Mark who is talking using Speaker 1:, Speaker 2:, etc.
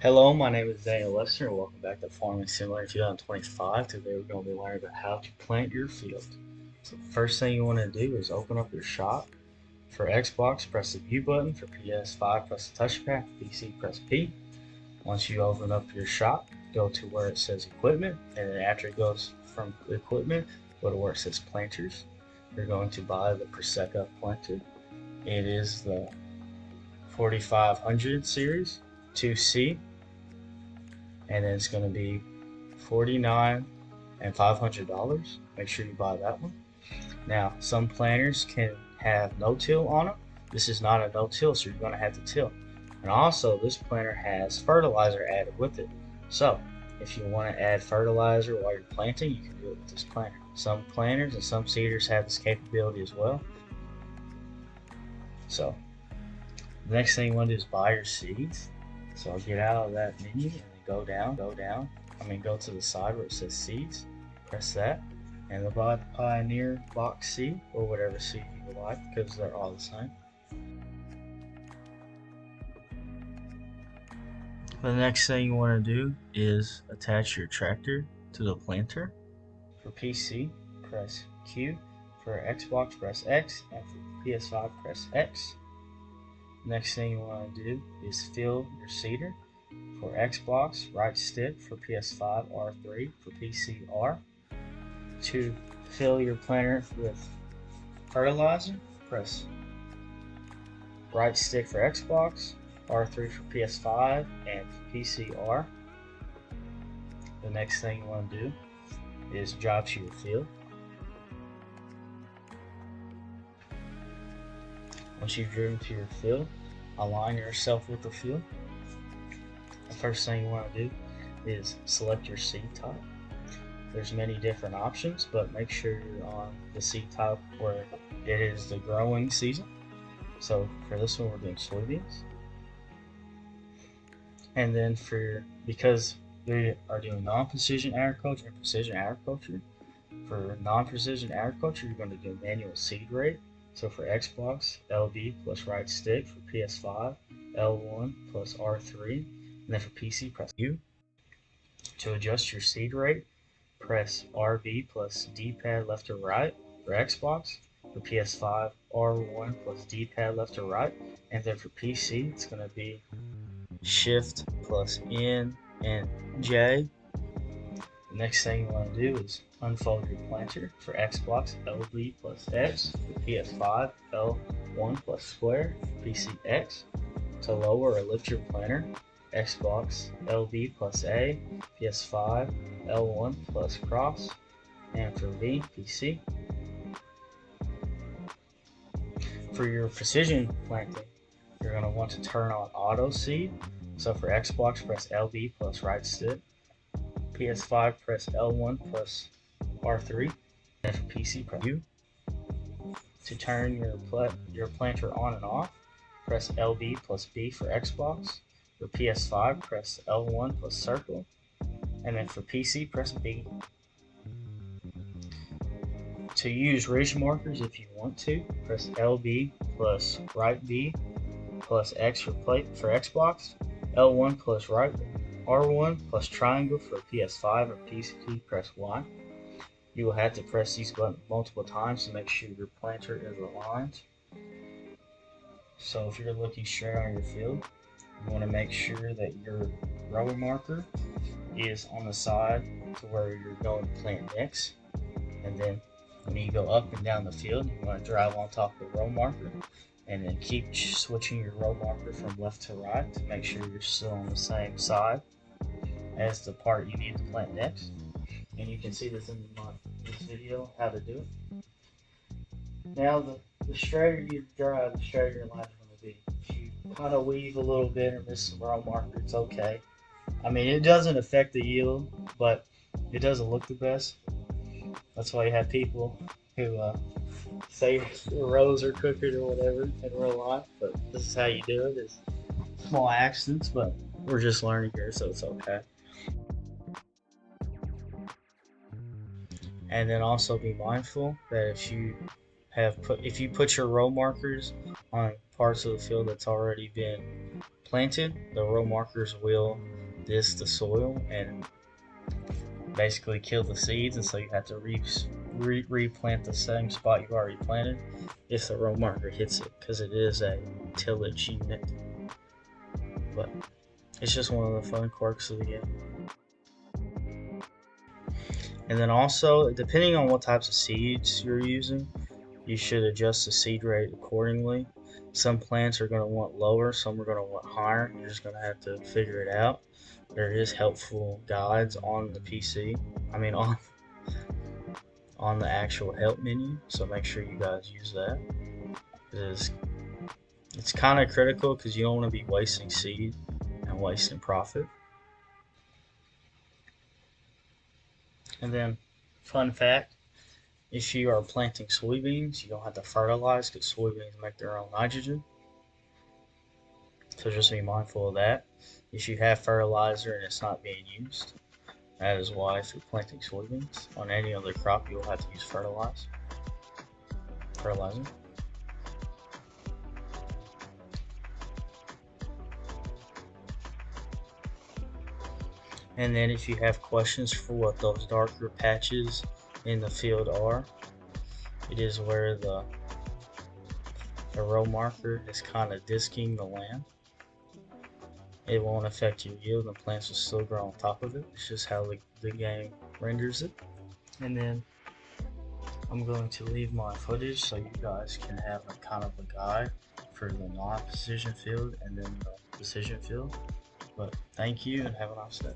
Speaker 1: Hello, my name is Daniel Lester, and welcome back to Farming Simulator 2025. Today we're going to be learning about how to plant your field. So the first thing you want to do is open up your shop. For Xbox, press the View button. For PS5, press the touchpad. For PC, press P. Once you open up your shop, go to where it says Equipment, and then after it goes from Equipment, go to where it says Planters. You're going to buy the Prosecco planter. It is the 4500 series 2C, and it's going to be 49 and $500. Make sure you buy that one. Now, some planters can have no-till on them. This is not a no-till, so you're going to have to till. And also, this planter has fertilizer added with it. So, if you want to add fertilizer while you're planting, you can do it with this planter. Some planters and some seeders have this capability as well. So, the next thing you want to do is buy your seeds. So I'll get out of that menu and then go down. Go to the side where it says seeds. Press that, and buy the Pioneer box seed or whatever seed you would like, because they're all the same. The next thing you want to do is attach your tractor to the planter. For PC, press Q. For Xbox, press X, and for PS5, press X. Next thing you want to do is fill your seeder. For Xbox, right stick. For PS5, R3. For PC, R. To fill your planter with fertilizer, press right stick for Xbox, R3 for PS5, and for PC, R. The next thing you want to do is drive to your field. Once you've driven to your field, align yourself with the field. The first thing you want to do is select your seed type. There's many different options, but make sure you're on the seed type where it is the growing season. So for this one, we're doing soybeans. And then because we are doing non-precision agriculture and precision agriculture, for non-precision agriculture, you're going to do manual seed rate. So for Xbox, LB plus right stick. For PS5, L1 plus R3. And then for PC, press U. To adjust your seed rate, press RB plus D-pad left or right. For Xbox, for PS5, R1 plus D-pad left or right. And then for PC, it's going to be Shift plus N and J. The next thing you want to do is unfold your planter. For Xbox, LB plus X. For PS5, L1 plus square. For PC, X. To lower or lift your planter, Xbox, LB plus A. PS5, L1 plus cross. And for V, PC. For your precision planting, you're going to want to turn on auto seed. So for Xbox, press LB plus right stick. PS5, press L1 plus R3. And for PC, press U. To turn your planter on and off, press LB plus B for Xbox. For PS5, press L1 plus circle. And then for PC, press B. To use ridge markers, if you want to, press LB plus right B plus X for Xbox, L1 plus right R1 plus triangle for PS5 or PC, press Y. You will have to press these buttons multiple times to make sure your planter is aligned. So if you're looking straight on your field, you want to make sure that your row marker is on the side to where you're going to plant next. And then when you go up and down the field, you want to drive on top of the row marker, and then keep switching your row marker from left to right to make sure you're still on the same side as the part you need to plant next. And you can see this in this video, how to do it. Now the straighter you drive, the straighter your line's going to be. If you kind of weave a little bit or miss some row marker, it's okay. I mean, it doesn't affect the yield, but it doesn't look the best. That's why you have people who say the rows are crooked or whatever in real life, but this is how you do it. It's small accidents, but we're just learning here, so it's okay. And then also be mindful that if you put your row markers on parts of the field that's already been planted, the row markers will disc the soil and basically kill the seeds, and so you have to replant the same spot you've already planted if the row marker hits it, because it is a tillage unit. But it's just one of the fun quirks of the game. And then also, depending on what types of seeds you're using, you should adjust the seed rate accordingly. Some plants are going to want lower, some are going to want higher. You're just going to have to figure it out. There is helpful guides on the PC. I mean on the actual help menu, so make sure you guys use that. It's kind of critical because you don't want to be wasting seed and wasting profit. And then, fun fact, if you are planting soybeans, you don't have to fertilize because soybeans make their own nitrogen. So just be mindful of that. If you have fertilizer and it's not being used, that is why if you're planting soybeans. On any other crop, you'll have to use fertilizer. And then if you have questions for what those darker patches in the field are, it is where the row marker is kind of disking the land. It won't affect your yield, and plants will still grow on top of it. It's just how the game renders it. And then I'm going to leave my footage so you guys can have a kind of a guide for the non-precision field and then the precision field. But thank you and have a nice day.